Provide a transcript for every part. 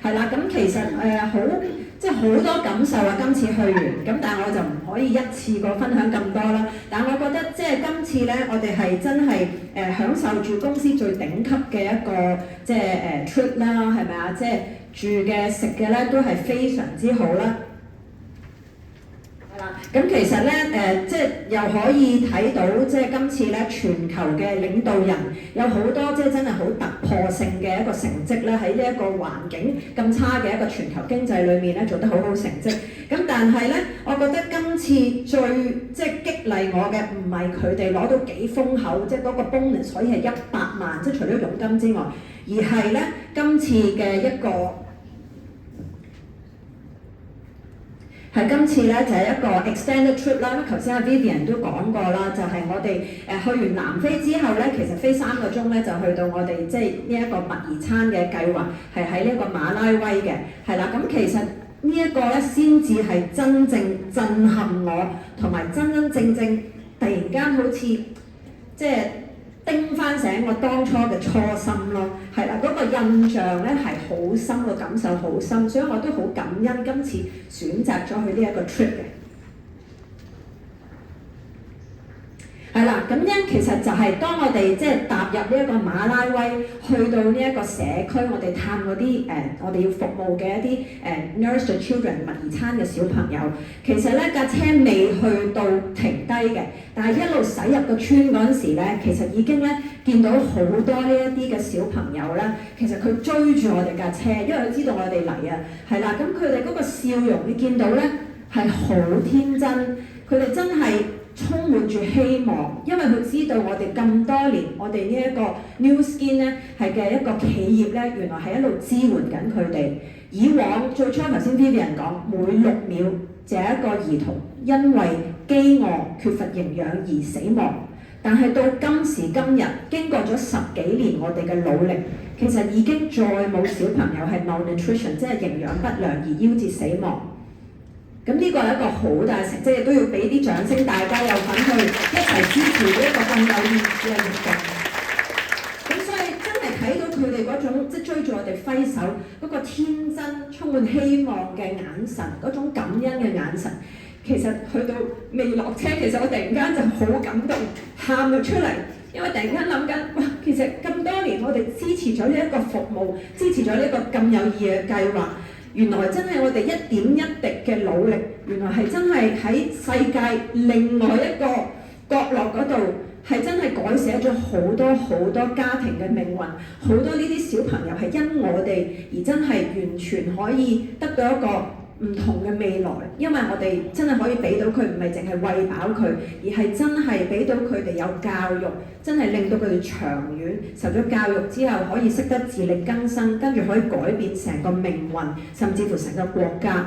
係啦，咁其實即係好多感受啊！今次去完，咁但係我就唔可以一次過分享咁多啦。但係我覺得即係今次咧，我哋係真係享受住公司最頂級嘅一個即係trip 啦，係咪啊？即係住嘅食嘅咧都係非常之好啦。咁其實咧即係又可以睇到，即係今次咧全球嘅領導人有好多即係真係好突破性嘅一個成績咧，喺呢一個環境咁差嘅一個全球經濟裏面咧做得好好成績。咁但係咧，我覺得今次最即係激勵我嘅唔係佢哋攞到幾豐厚，即係嗰個 bonus 可以係100萬，即係除咗佣金之外，而係咧今次嘅一個。係今次咧就係一個 extended trip 啦，頭先阿 Vivian 都講過啦，就係我哋去完南非之後咧，其實飛3個鐘咧就去到我哋即係呢一個蜜兒餐嘅計劃，係喺呢一個馬拉威嘅，係啦，咁其實呢一個咧先至係真正震撼我，同埋真真正正突然間好似即係叮翻醒我當初嘅初心咯，係啦，嗰個印象咧係好深，個感受好深，所以我都好感恩今次選擇咗去呢一個 trip 嘅。係啦，咁咧其實就係當我哋即係踏入呢一個馬拉威，去到呢一個社區，我哋探嗰啲我哋要服務嘅一啲nurse the children 蜜兒餐嘅小朋友，其實咧架車未去到停低嘅，但係一路駛入個村嗰陣時咧，其實已經咧見到好多呢一啲嘅小朋友咧，其實佢追住我哋架車，因為佢知道我哋嚟啊，係啦，咁佢哋嗰個笑容你見到咧係好天真，佢哋真係充滿住希望，因為佢知道我哋咁多年，我哋呢一個 New Skin 咧係嘅一個企業咧，原來係一路支援緊佢哋。以往最初頭先 Vivian 講，每6秒就有一個兒童因為飢餓缺乏營養而死亡，但係到今時今日，經過咗10幾年我哋嘅努力，其實已經再冇小朋友係 malnutrition， 即係營養不良而夭折死亡。咁呢個係一個好大嘅成績，亦都要俾啲掌聲，大家有份去一齊支持呢一個咁有意義嘅活動。咁所以真係睇到佢哋嗰種即係追住我哋揮手嗰個天真、充滿希望嘅眼神，嗰種感恩嘅眼神，其實去到未落車，其實我突然間就好感動，喊咗出嚟，因為突然間諗緊，哇！其實咁多年我哋支持咗呢一個服務，支持咗呢個咁有意義嘅計劃。原來真係我哋一點一滴嘅努力，原來係真係喺世界另外一個角落嗰度，係真係改寫咗好多好多家庭嘅命運，好多呢啲小朋友係因我哋而真係完全可以得到一個唔同嘅未來，因為我哋真係可以俾到佢，唔係淨係餵飽佢，而係真係俾到佢哋有教育，真係令到佢哋長遠受咗教育之後可以識得自力更生，跟住可以改變成個命運，甚至乎成個國家。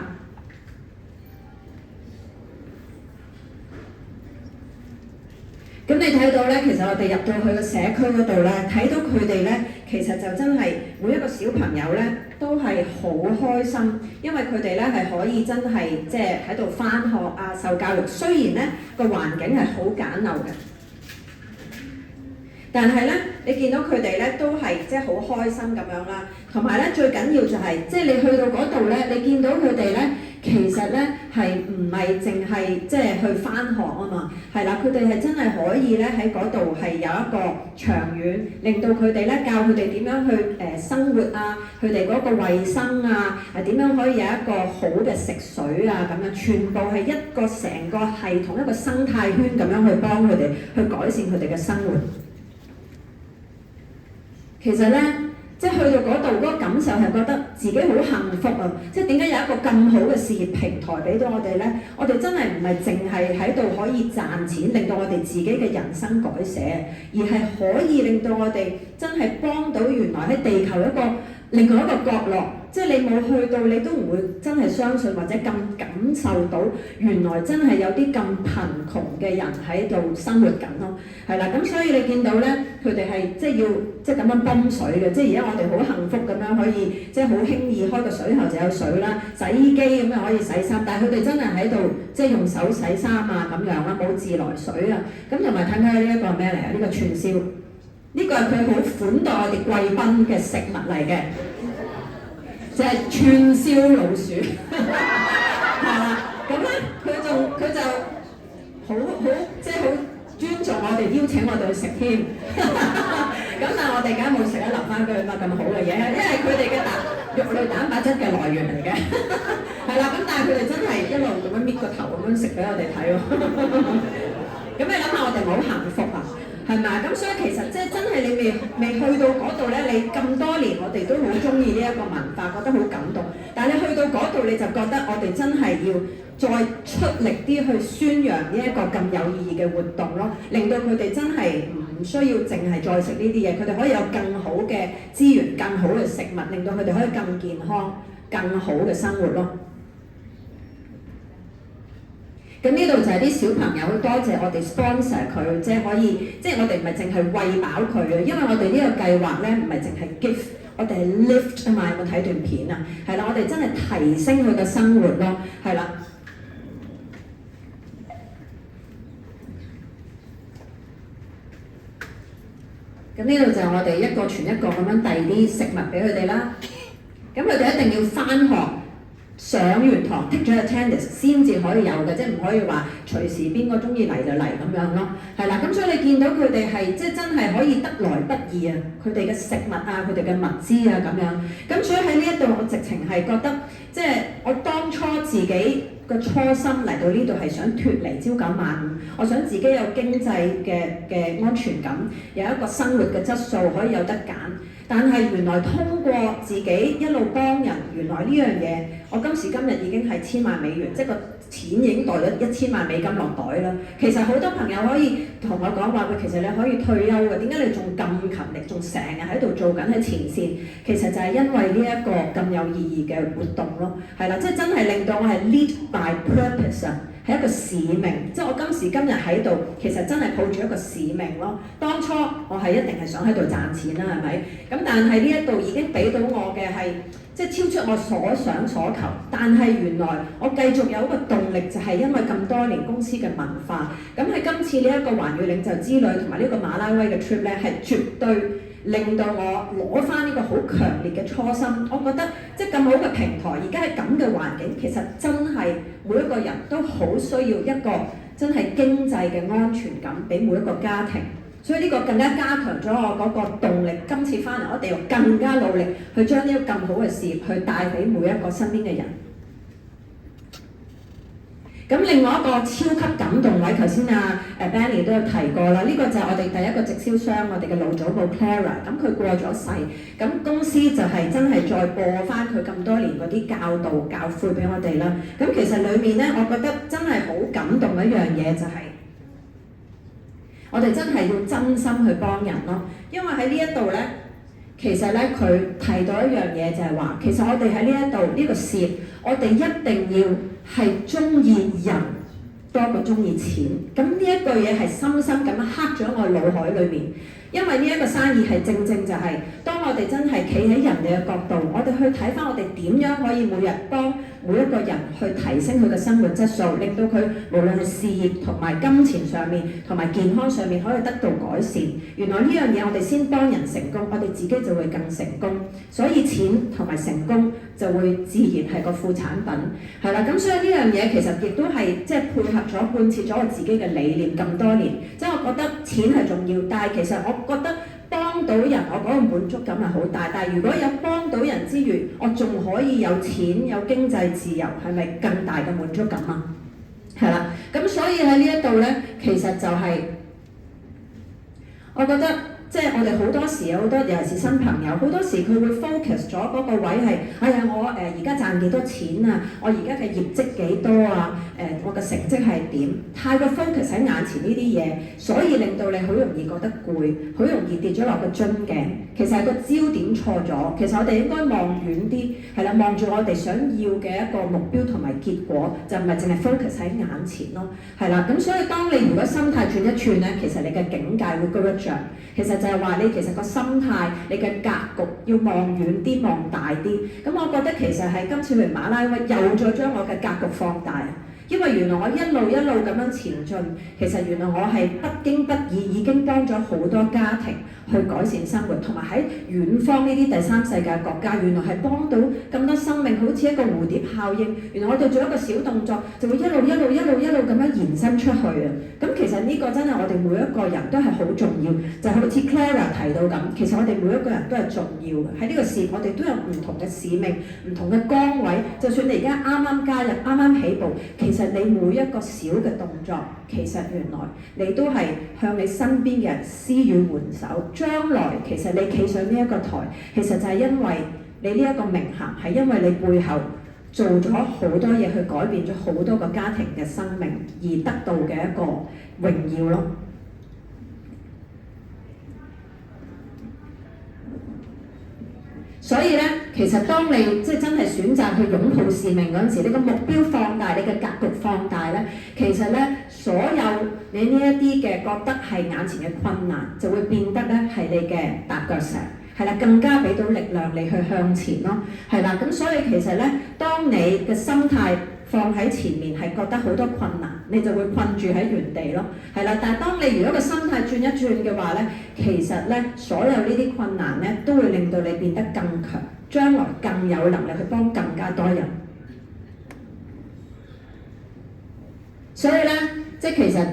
咁你睇到咧，其實我哋入到去個社區嗰度咧，睇到佢哋咧，其實就真係每一個小朋友咧都係好開心，因為佢哋咧係可以真係即係喺度返學啊，受教育。雖然咧個環境係好簡陋嘅，但係咧你見到佢哋咧都係即係好開心咁樣啦。同埋咧最緊要就係即係你去到嗰度咧，你見到佢哋咧。其實咧係唔係淨係即係去返學啊嘛，係啦，佢哋係真係可以咧喺嗰度係有一個長遠，令到佢哋咧教佢哋點樣去生活啊，佢哋嗰個衞生啊，點樣可以有一個好嘅食水啊咁樣，全部係一個成個系統一個生態圈咁樣去幫佢哋去改善佢哋嘅生活。其實咧。即係去到嗰度嗰個感受係覺得自己好幸福啊！即係點解有一個咁好嘅事業平台俾到我哋咧？我哋真係唔係淨係喺度可以賺錢，令到我哋自己嘅人生改寫，而係可以令到我哋真係幫到原來喺地球一個另外一個角落。即係你冇去到，你都唔會真係相信或者咁感受到，原來真係有啲咁貧窮嘅人喺度生活緊咯。係啦，咁所以你見到咧，佢哋係即係要即係咁樣泵水嘅。即係而家我哋好幸福咁樣可以，即係好輕易開個水喉就有水啦，洗衣機咁樣可以洗衫。但係佢哋真係喺度即係用手洗衫啊咁樣啦，冇自來水啊。咁同埋睇睇呢一個係咩嚟啊？呢個串燒，呢個係佢好款待我哋貴賓嘅食物嚟嘅。就係串燒老鼠，係啦。咁咧佢就好即係好尊重我哋，邀請我哋去食添。咁但係我哋梗係冇食得留翻佢乜咁好嘅嘢，因為佢哋嘅肉類蛋白質嘅來源嚟嘅。係啦，咁但係佢哋真係一路咁樣搣個頭咁樣食俾我哋睇喎。咁你諗下，我哋咪好幸福啊？係咪啊？咁所以其實即係真係你未去到嗰度咧，你咁多年我哋都好中意呢一個文化，覺得好感動。但係你去到嗰度你就覺得我哋真係要再出力啲去宣揚呢一個咁有意義嘅活動咯，令到佢哋真係唔需要淨係再食呢啲嘢，佢哋可以有更好嘅資源、更好嘅食物，令到佢哋可以更健康、更好嘅生活咯。咁呢度就係啲小朋友，多謝我哋 sponsor 佢，即係可以，即係我哋唔係淨係餵飽佢嘅，因為我哋呢個計劃咧唔係淨係 give， 我哋係 lift 啊嘛，有冇睇段片啊？係啦，我哋真係提升佢嘅生活咯，係啦。咁呢度就係我哋一個傳一個咁樣遞啲食物俾佢哋啦。咁佢哋一定要返學。上完堂 take 咗 attendance 先至可以有嘅，即係唔可以話隨時邊個中意嚟就嚟咁樣咯，係啦。咁所以你見到佢哋係即係真係可以得來不易啊，佢哋嘅食物啊，佢哋嘅物資啊咁樣。咁所以喺呢一度我直情係覺得，即係我當初自己個初心嚟到呢度係想脫離朝九晚五，我想自己有經濟嘅安全感，有一個生活嘅質素可以有得揀。但係原來通過自己一路幫人，原來呢樣嘢，我今時今日已經係1000萬美元，即係個錢已經袋咗1000萬美金落袋啦。其實好多朋友可以同我講話，喂，其實你可以退休嘅，點解你仲咁勤力，仲成日喺度做緊喺前線？其實就係因為呢一個咁有意義嘅活動咯，係啦，即係真係令到我係 lead by purpose 啊！係一個使命，即係我今時今日喺度，其實真係抱住一個使命咯。當初我係一定係想喺度賺錢啦，係咪？咁但係呢一度已經俾到我嘅係，即係超出我所想所求。但係原來我繼續有一個動力，就係因為咁多年公司嘅文化。咁喺今次呢一個環宇領袖之旅同埋呢個馬拉威嘅 trip 咧，係絕對令到我攞翻呢個好強烈嘅初心。我覺得即係咁好嘅平台，而家喺咁嘅環境，其實真係每一個人都好需要一個真係經濟嘅安全感俾每一個家庭。所以呢個更加加強咗我嗰個動力。今次翻嚟，我哋要更加努力去將呢個咁好嘅事業去帶俾每一個身邊嘅人。咁另外一個超級感動位，頭先Benny 都有提過啦，呢個就係我哋第一個直銷商，我哋嘅老祖母 Clara， 咁佢過咗世，咁公司就係真係再播翻佢咁多年嗰啲教導教誨俾我哋啦。咁其實裏面咧，我覺得真係好感動一樣嘢就係，我哋真係要真心去幫人咯，因為喺呢一度咧。其實咧，佢提到一樣嘢就係話，其實我哋喺呢一度呢個事業，我哋一定要係中意人多過中意錢。咁呢一句嘢係深深咁樣刻咗我腦海裏面。因為呢一個生意係正正就係，當我哋真係企喺人哋嘅角度，我哋去睇翻我哋點樣可以每日幫每一個人去提升佢嘅生活質素，令到佢無論係事業同埋金錢上面同埋健康上面可以得到改善。原來呢樣嘢我哋先幫人成功，我哋自己就會更成功。所以錢同埋成功就會自然係個副產品，係啦。咁所以呢樣嘢其實亦都係即係配合咗貫徹咗我自己嘅理念咁多年。即係我覺得錢係重要，但係其實我覺得幫到人，我嗰個滿足感係好大。但係如果有幫到人之餘，我仲可以有錢有經濟自由，係咪更大嘅滿足感啊？係啦，咁所以喺呢一度咧，其實就係我覺得。即係我哋好多時有好多，尤其是新朋友，好多時佢會 focus 咗嗰個位係，哎呀我而家賺幾多錢啊，我而家嘅業績幾多啊，我嘅成績係點？太過 focus 喺眼前呢啲嘢，所以令到你好容易覺得攰，好容易跌咗落個樽頸。其實係個焦點錯咗，其實我哋應該望遠啲，係啦，望住我哋想要嘅一個目標同埋結果，就唔係淨係 focus 喺眼前咯，係啦。咁所以當你如果心態轉一轉咧，其實你嘅境界會高一漲。其實就係話你其實個心態，你嘅格局要望遠啲、望大啲。咁我覺得其實係今次去馬拉威又再將我嘅格局放大。因為原來我一路咁樣前進，其實原來我係不經不意已經幫咗好多家庭去改善生活，同埋喺遠方呢啲第三世界國家，原來係幫到咁多生命，好似一個蝴蝶效應。原來我哋做一個小動作，就會一路咁樣延伸出去啊！咁其實呢個真係我哋每一個人都係好重要，就好似 Clara 提到咁，其實我哋每一個人都係重要嘅。喺呢個事，我哋都有唔同嘅使命、唔同嘅崗位。就算你而家啱啱加入、啱啱起步，其實你每一個小嘅動作，其實原來你都係向你身邊嘅人施予援手。將來其實你企上呢一個台，其實就係因為你呢一個名銜，係因為你背後做咗好多嘢去改變咗好多個家庭嘅生命而得到嘅一個榮耀咯。所以咧，其實當你真係選擇去擁抱使命嗰陣時，你個目標放大，你嘅格局放大咧，其實咧，所有你呢一啲嘅覺得係眼前嘅困難，就會變得咧係你嘅踏腳石，係啦，更加俾到力量你去向前咯，係啦。咁所以其實咧，當你嘅心態放喺前面係覺得好多困難，你就會困住喺原地咯，係啦。但係當你如果個心態轉一轉嘅話咧，其實咧所有呢啲困難咧都會令到你變得更強，將來更有能力去幫更加多人。所以咧，即係其實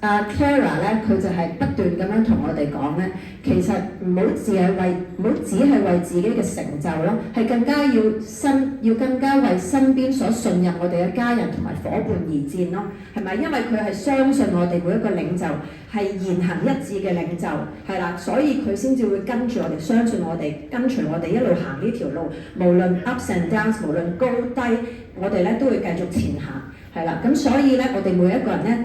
阿 Clara 咧，佢就係不斷咁樣同我哋講咧，其實唔好只係為自己嘅成就咯，係更加要更加為身邊所信任我哋嘅家人同埋伙伴而戰咯，係咪？因為佢係相信我哋每一個領袖係言行一致嘅領袖，係啦，所以佢先至會跟住我哋，相信我哋，跟隨我哋一路行呢條路，無論 ups and downs，無論高低，我哋咧都會繼續前行。係啦，咁所以咧，我哋每一個人咧，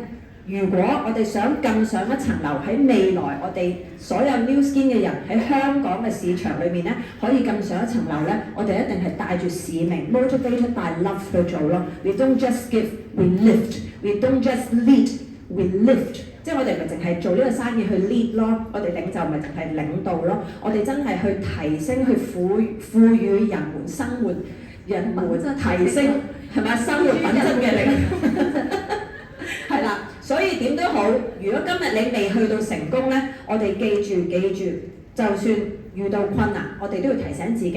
如果我哋想更上一層樓，喺未來我哋所有 New Skin 嘅人喺香港嘅市場裏面咧，可以更上一層樓咧，我哋一定係帶住使命 ，motivated by love 去做咯。We don't just give, we lift. We don't just lead, we lift. 即係我哋唔係淨係做呢個生意去 lead 咯，我哋領袖唔係淨係領導咯，我哋真係去提升、去賦予人們生活、人們提升。係咪生活品質嘅力？係啦，所以點都好。如果今日你未去到成功咧，我哋記住，就算遇到困難，我哋都要提醒自己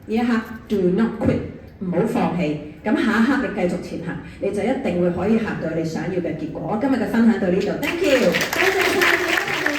呢一刻 do not quit， 唔好放棄。咁下一刻你繼續前行，你就一定會可以行到你想要嘅結果。我今日嘅分享到呢度 ，thank you。